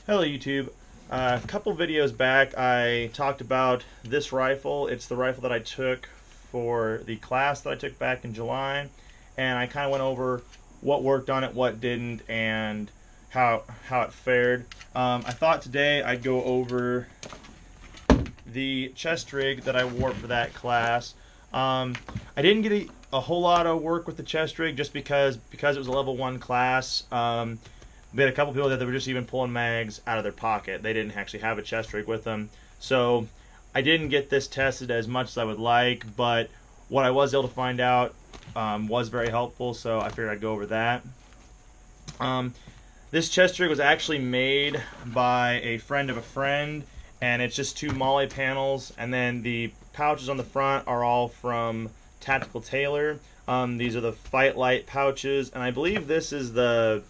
Hello YouTube. A couple videos back I talked about this rifle. It's the rifle that I took for the class that I took back in July, and I kind of went over what worked on it, what didn't, and how it fared. I thought today I'd go over the chest rig that I wore for that class. I didn't get a whole lot of work with the chest rig just because it was a level 1 class. We had a couple people that were just even pulling mags out of their pocket. They didn't actually have a chest rig with them. So I didn't get this tested as much as I would like, but what I was able to find out was very helpful, so I figured I'd go over that. This chest rig was actually made by a friend of a friend, and it's just 2 MOLLE panels, and then the pouches on the front are all from Tactical Tailor. These are the Fight Light pouches, and I believe this is the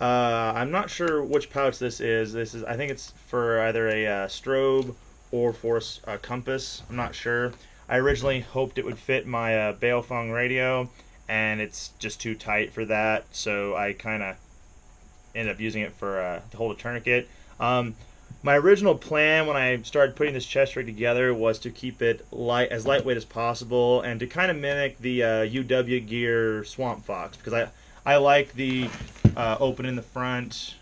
I'm not sure which pouch this is. I think it's for either a strobe or for a compass. I'm not sure. I originally hoped it would fit my Baofeng radio, and it's just too tight for that, so I kind of ended up using it for to hold a tourniquet. My original plan when I started putting this chest rig together was to keep it as lightweight as possible and to kind of mimic the UW Gear Swamp Fox, because I like the open in the front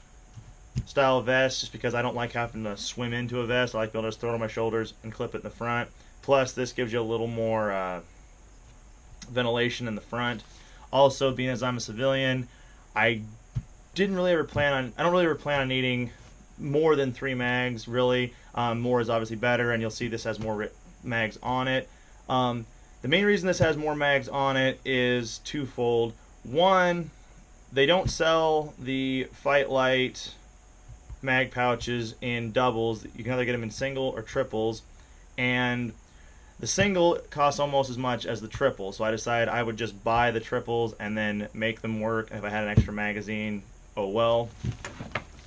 style vest just because I don't like having to swim into a vest. I like being able to just throw it on my shoulders and clip it in the front. Plus, this gives you a little more ventilation in the front. Also, being as I'm a civilian, I don't really ever plan on needing more than 3 mags, really. More is obviously better, and you'll see this has more mags on it. The main reason this has more mags on it is twofold. One, they don't sell the Fight Light mag pouches in doubles. You can either get them in single or triples, and the single costs almost as much as the triple, so I decided I would just buy the triples and then make them work. If I had an extra magazine, oh well.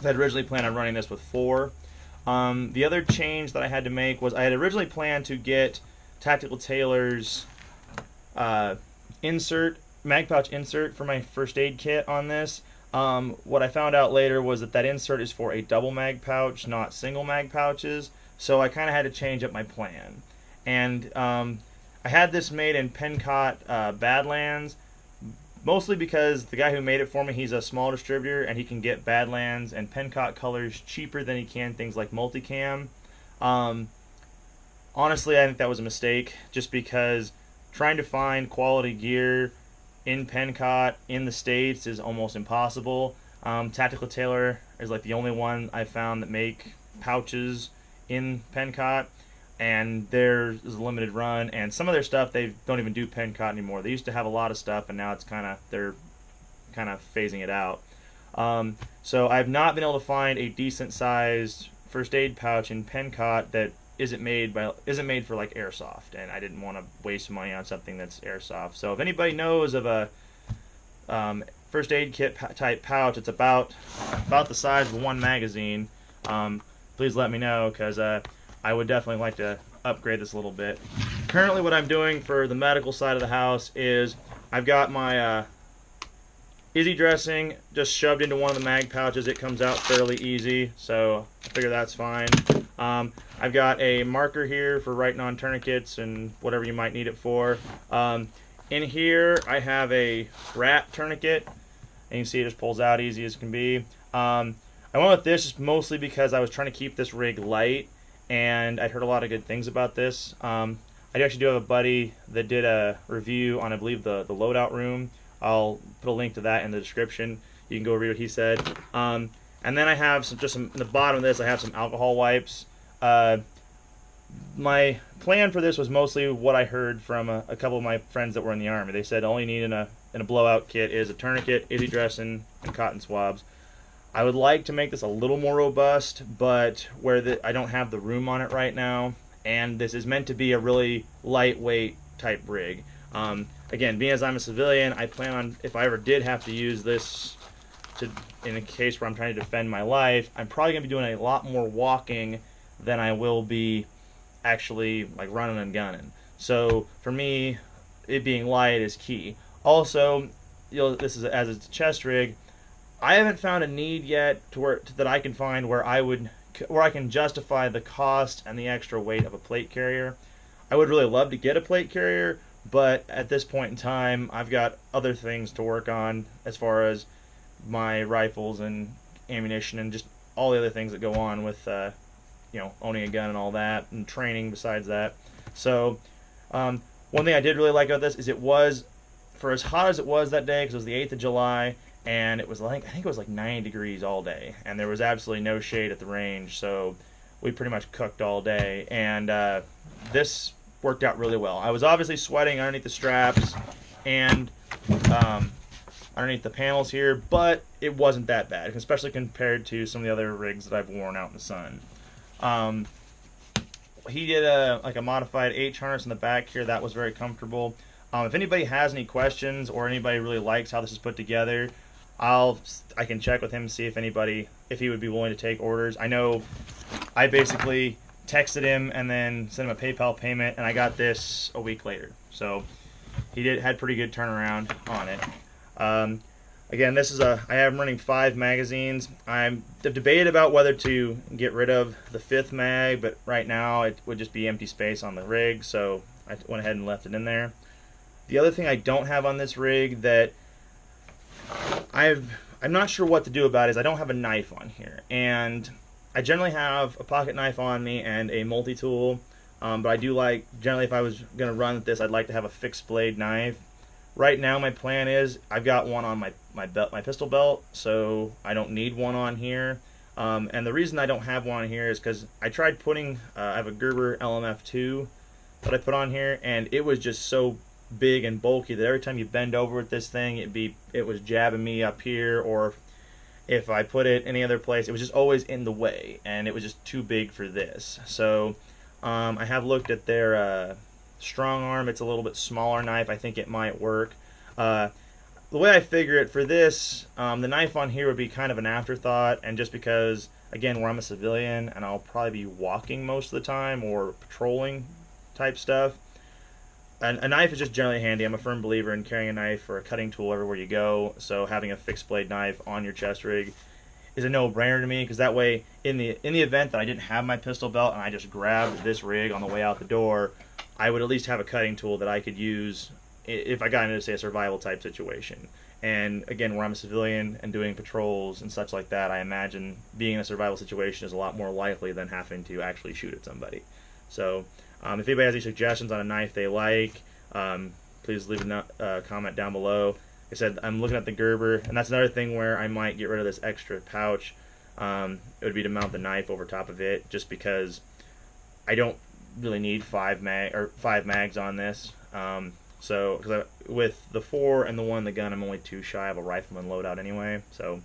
I had originally planned on running this with 4. The other change that I had to make was I had originally planned to get Tactical Tailor's mag pouch insert for my first aid kit on this. What I found out later was that insert is for a double mag pouch, not single mag pouches, so I kind of had to change up my plan. And I had this made in Pencott Badlands, mostly because the guy who made it for me, he's a small distributor, and he can get Badlands and Pencott colors cheaper than he can things like Multicam. Honestly, I think that was a mistake, just because trying to find quality gear in Pencott in the States is almost impossible. Tactical Tailor is like the only one I found that make pouches in Pencott, and theirs is a limited run, and some of their stuff they don't even do Pencott anymore. They used to have a lot of stuff, and now they're kind of phasing it out. So I've not been able to find a decent sized first aid pouch in Pencott that isn't made for like airsoft, and I didn't want to waste money on something that's airsoft. So if anybody knows of a first aid kit type pouch, it's about the size of 1 magazine, please let me know, because I would definitely like to upgrade this a little bit. Currently what I'm doing for the medical side of the house is I've got my Izzy Dressing just shoved into one of the mag pouches. It comes out fairly easy, so I figure that's fine. I've got a marker here for writing on tourniquets and whatever you might need it for. In here I have a R.A.T.S tourniquet, and you can see it just pulls out easy as can be. I went with this just mostly because I was trying to keep this rig light, and I'd heard a lot of good things about this. I actually do have a buddy that did a review on, I believe, the loadout room. I'll put a link to that in the description. You can go read what he said. And then I have in the bottom of this, I have some alcohol wipes. My plan for this was mostly what I heard from a couple of my friends that were in the Army. They said all you need in a blowout kit is a tourniquet, Izzy Dressing, and cotton swabs. I would like to make this a little more robust, but I don't have the room on it right now, and this is meant to be a really lightweight type rig. Again, being as I'm a civilian, I plan on, if I ever did have to use this in a case where I'm trying to defend my life, I'm probably going to be doing a lot more walking than I will be actually like running and gunning. So for me, it being light is key. Also, this is as a chest rig, I haven't found a need yet that I can find where I can justify the cost and the extra weight of a plate carrier. I would really love to get a plate carrier, but at this point in time, I've got other things to work on as far as my rifles and ammunition and just all the other things that go on with owning a gun and all that, and training besides that. So one thing I did really like about this is it was, for as hot as it was that day, because it was the 8th of July, and it was like, I think it was like 90 degrees all day, and there was absolutely no shade at the range, so we pretty much cooked all day, and this worked out really well. I was obviously sweating underneath the straps and underneath the panels here, but it wasn't that bad, especially compared to some of the other rigs that I've worn out in the sun. He did a modified H harness in the back here. That was very comfortable. If anybody has any questions or anybody really likes how this is put together, I can check with him, see if he would be willing to take orders. I know I basically texted him and then sent him a PayPal payment, and I got this a week later. So he had pretty good turnaround on it. Again, I have running 5 magazines. I've debated about whether to get rid of the 5th mag, but right now it would just be empty space on the rig, so I went ahead and left it in there. The other thing I don't have on this rig that I'm not sure what to do about is I don't have a knife on here, and I generally have a pocket knife on me and a multi-tool, but I do like, generally if I was going to run with this, I'd like to have a fixed blade knife. Right now my plan is I've got one on my pistol belt, so I don't need one on here. And the reason I don't have one on here is because I tried putting, I have a Gerber LMF2 that I put on here, and it was just so big and bulky that every time you bend over with this thing, it was jabbing me up here, or if I put it any other place, it was just always in the way, and it was just too big for this. So I have looked at their strong arm. It's a little bit smaller knife. I think it might work. The way I figure it for this, the knife on here would be kind of an afterthought, and just because, again, where I'm a civilian and I'll probably be walking most of the time or patrolling type stuff, a knife is just generally handy. I'm a firm believer in carrying a knife or a cutting tool everywhere you go, so having a fixed blade knife on your chest rig is a no-brainer to me, because that way, in the event that I didn't have my pistol belt and I just grabbed this rig on the way out the door, I would at least have a cutting tool that I could use if I got into, say, a survival type situation. And again, where I'm a civilian and doing patrols and such like that, I imagine being in a survival situation is a lot more likely than having to actually shoot at somebody. So if anybody has any suggestions on a knife they like, please leave a comment down below. Like I said, I'm looking at the Gerber, and that's another thing where I might get rid of this extra pouch. It would be to mount the knife over top of it, just because I don't really need 5 mags on this. So with the 4 and the 1 in the gun, I'm only 2 shy of a rifleman loadout anyway. So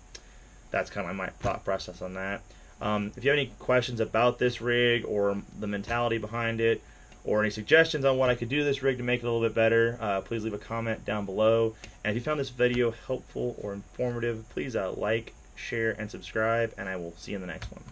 that's kind of my thought process on that. If you have any questions about this rig or the mentality behind it, or any suggestions on what I could do to this rig to make it a little bit better, please leave a comment down below. And if you found this video helpful or informative, please like, share, and subscribe, and I will see you in the next one.